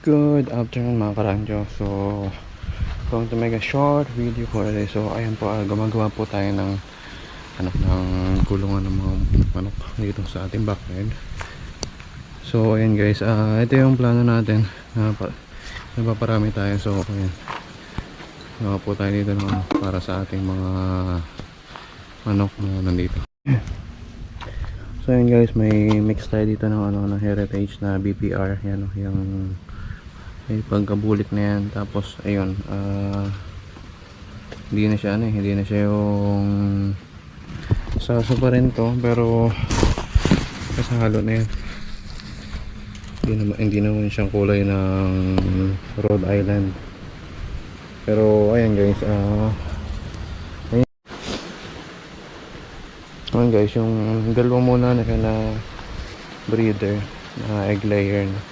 Good afternoon mga karangjo. So going to make a short video for today. So ayan po, gumagawa po tayo ng ng kulungan ng mga manok dito sa ating backyard. So ayan guys, ito yung plano natin. Nagpaparami tayo. So ayan, gawa po tayo dito para sa ating mga manok na nandito. So ayan guys, may mix tayo dito ng ng heritage na BPR. Yan yung may pagkabulik na yan. Tapos ayun, hindi na siya hindi na siya yung saso pa rin to, pero kasahalo na yan. Hindi naman siyang kulay ng Rhode Island. Pero ayan guys, ayan guys, yung dalawa muna na breeder na egg layer na